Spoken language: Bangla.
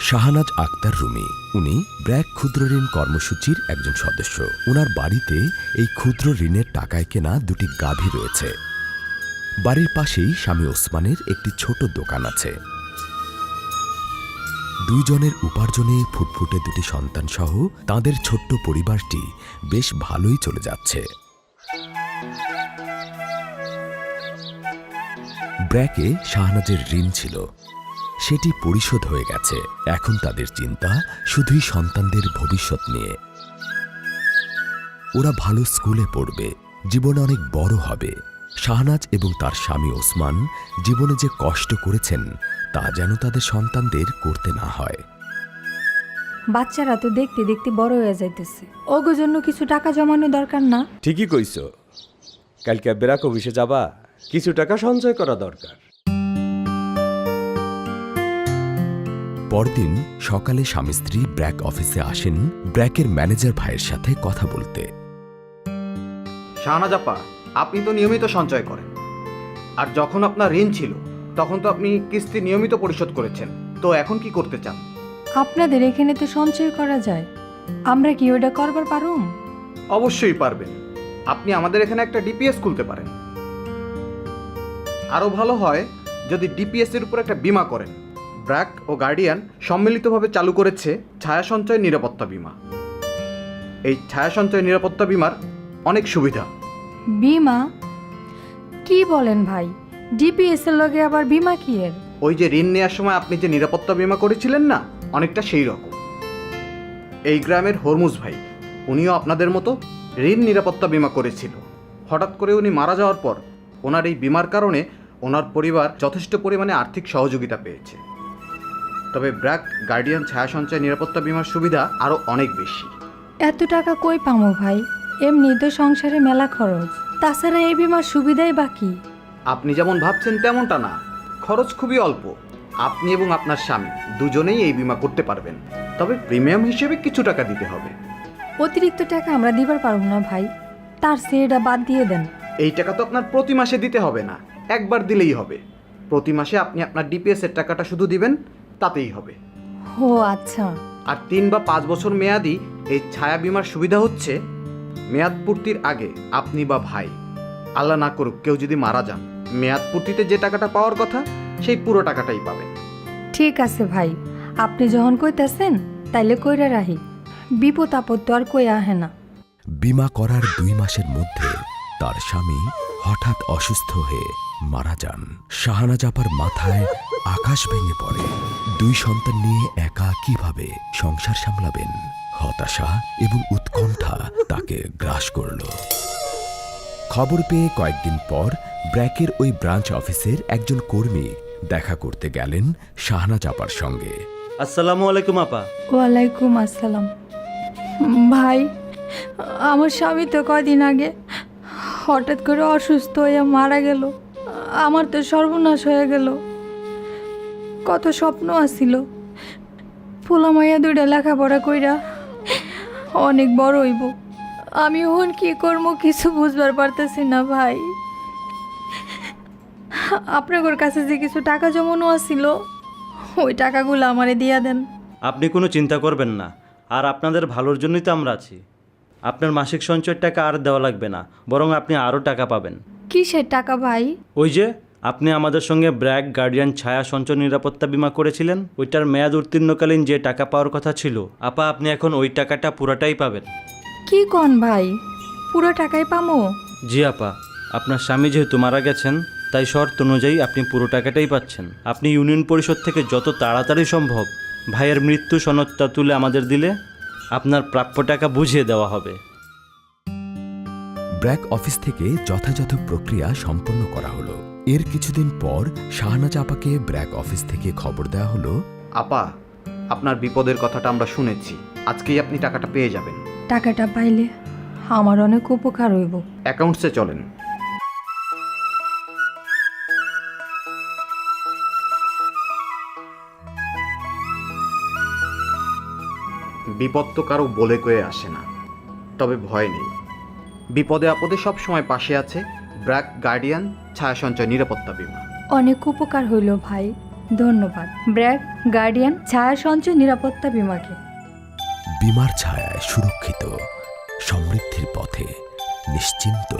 শাহনাজ আক্তার রুমি, উনি ব্র্যাক ক্ষুদ্র ঋণ কর্মসূচির একজন সদস্য। ওনার বাড়িতে এই ক্ষুদ্র ঋণের টাকায় কেনা দুটি গাভী রয়েছে। বাড়ির পাশেই স্বামী ওসমানের একটি ছোট দোকান আছে। দুইজনের উপার্জনে ফুটফুটে দুটি সন্তান সহ তাঁদের ছোট্ট পরিবারটি বেশ ভালোই চলে যাচ্ছে। ব্র্যাকে শাহনাজের ঋণ ছিল, সেটি পরিশোধ হয়ে গেছে। এখন তাদের চিন্তা শুধুই সন্তানদের ভবিষ্যৎ নিয়ে। ওরা ভালো স্কুলে পড়বে, জীবনে অনেক বড় হবে। শাহনাজ এবং তার স্বামী ওসমান জীবনে যে কষ্ট করেছেন তা যেন তাদের সন্তানদের করতে না হয়। বাচ্চারা তো দেখতে দেখতে বড় হয়ে যাইতেছে, ওগো জন্য কিছু টাকা জমানো দরকার না? ঠিকই কইছো, কালকে ব্র্যাক অফিসে যাবা, কিছু টাকা সঞ্চয় করা দরকার। পরদিন সকালে স্বামী স্ত্রী ব্র্যাক অফিসে আসেন ব্র্যাকের ম্যানেজার ভাইয়ের সাথে কথা বলতে। শাহনাজ আপা, আপনি তো নিয়মিত সঞ্চয় করেন, আর যখন আপনার ঋণ ছিল তখন তো আপনি কিস্তি নিয়মিত পরিশোধ করেছেন, তো এখন কি করতে চান? আপনাদের এখানে তো সঞ্চয় করা যায়, আমরা কি ওটা করবার পারুম? অবশ্যই পারবেন। আপনি আমাদের এখানে একটা ডিপিএস খুলতে পারেন। আরও ভালো হয় যদি ডিপিএস এর উপর একটা বীমা করেন। ব্র্যাক ও গার্ডিয়ান সম্মিলিতভাবে চালু করেছে ছায়া সঞ্চয় নিরাপত্তা বীমা। এই ছায়া সঞ্চয় নিরাপত্তা বীমার অনেক সুবিধা। বিমা? কি বলেন ভাই, ডিপিএস এর লগে আবার বিমা কি এর? ওই যে ঋণ নেওয়ার সময় আপনি যে নিরাপত্তা বীমা করেছিলেন না, অনেকটা সেই রকম। এই গ্রামের হরমুজ ভাই, উনিও আপনাদের মতো ঋণ নিরাপত্তা বীমা করেছিল। হঠাৎ করে উনি মারা যাওয়ার পর ওনার এই বীমার কারণে ওনার পরিবার যথেষ্ট পরিমাণে আর্থিক সহযোগিতা পেয়েছে। তবে ব্র্যাক গার্ডিয়ান ছায়া সঞ্চয় নিরাপত্তা বীমার সুবিধা আরও অনেক বেশি। এত টাকা কই পামো ভাই? এমনি তো সংসারে মেলা খরচ, তাছাড়া এই বিমার সুবিধাই বাকি। আপনি যেমন ভাবছেন তেমনটা না, খরচ খুবই অল্প। আপনি এবং আপনার স্বামী দুজনেই এই বীমা করতে পারবেন, তবে প্রিমিয়াম হিসেবে কিছু টাকা দিতে হবে। অতিরিক্ত টাকা আমরা দিবার পারব না ভাই, তার চেয়ে এটা বাদ দিয়ে দেন। এই টাকা তো আপনার প্রতি মাসে দিতে হবে না, একবার দিলেই হবে। প্রতি মাসে আপনি আপনার ডিপিএস এর টাকাটা শুধু দিবেন, তাতেই হবে। ও আচ্ছা। আর 3 বা 5 বছর মেয়াদি এই ছায়া বীমার সুবিধা হচ্ছে, মেয়াদ পূর্তির আগে আপনি বা ভাই, আল্লাহ না করুক কেউ যদি মারা যান, মেয়াদ পূর্তিতে যে টাকাটা পাওয়ার কথা সেই পুরো টাকাটাই পাবেন। ঠিক আছে ভাই, আপনি যখন কইতেছেন তাইলে কইরা রাহি, বিপদ আপদ তো আর কই আহে না। বিমা করার 2 মাসের মধ্যে তার স্বামী হঠাৎ অসুস্থ হয়ে মারা যান। শাহনাজ আপার মাথায় আকাশ ভেঙে পড়ে। 2 সন্তান নিয়ে একা কিভাবে সংসার সামলাবেন? হতাশা এবং উৎকণ্ঠা তাকে গ্রাস করল। খবর পেয়ে কয়েকদিন পর ব্র্যাকের ওই ব্রাঞ্চ অফিসের একজন কর্মী দেখা করতে গেলেন শাহনাজ আপার সঙ্গে। আসসালামু আলাইকুম আপা। ওয়ালাইকুম আসসালাম। ভাই, আমার স্বামী তো কদিন আগে হঠাৎ করে অসুস্থ হয়ে মারা গেল। আমার তো সর্বনাশ হয়ে গেল। কত স্বপ্ন আসিল, পোলা মাইয়া 2টা লেখাপড়া কইরা অনেক বড় হইব। আমি এখন কি করবো কিছু বুঝবার পারতেছি না ভাই। আপনার কাছে যে কিছু টাকা জমানো আসিল, ওই টাকাগুলো আমারে দিয়া দেন। আপনি কোনো চিন্তা করবেন না, আর আপনাদের ভালোর জন্যই তো আমরা আছি। আপনার মাসিক সঞ্চয়ের টাকা আর দেওয়া লাগবে না, বরং আপনি আরও টাকা পাবেন। কিসের টাকা ভাই? ওই যে আপনি আমাদের সঙ্গে ব্র্যাক গার্ডিয়ান ছায়া সঞ্চয় নিরাপত্তা বীমা করেছিলেন, ওইটার মেয়াদ উত্তীর্ণকালীন যে টাকা পাওয়ার কথা ছিল, আপা আপনি এখন ওই টাকাটা পুরাটাই পাবেন। কি কোন ভাই, পুরো টাকাই পামো? জি আপা, আপনার স্বামী যেহেতু মারা গেছেন, তাই শর্ত অনুযায়ী আপনি পুরো টাকাটাই পাচ্ছেন। আপনি ইউনিয়ন পরিষদ থেকে যত তাড়াতাড়ি সম্ভব ভাইয়ের মৃত্যু সনদটা তুলে আমাদের দিলে আপনার প্রাপ্য টাকা বুঝিয়ে দেওয়া হবে। ব্র্যাক অফিস থেকে যথাযথ প্রক্রিয়া সম্পন্ন করা হলো। এর কিছুদিন পর শাহনাজ আপাকে ব্র্যাক অফিস থেকে খবর দেওয়া হলো, আপা, আপনার বিপদের কথাটা আমরা শুনেছি, আজকেই আপনি টাকাটা পেয়ে যাবেন। টাকাটা পাইলে আমার অনেক উপকার হইব। অ্যাকাউন্টসে চলেন। বিপদ তো কারো বলে কয়ে আসে না, তবে ভয় নেই। বিপদে আপদে সব সময় পাশে আছে ব্র্যাক গার্ডিয়ান ছায়া সঞ্চয় নিরাপত্তা বীমা। অনেক উপকার হইল ভাই। ধন্যবাদ ব্র্যাক, গার্ডিয়ান, ছায়া সঞ্চয় নিরাপত্তা বিমাকে। বিমার ছায়ায় সুরক্ষিত, সমৃদ্ধির পথে নিশ্চিন্ত।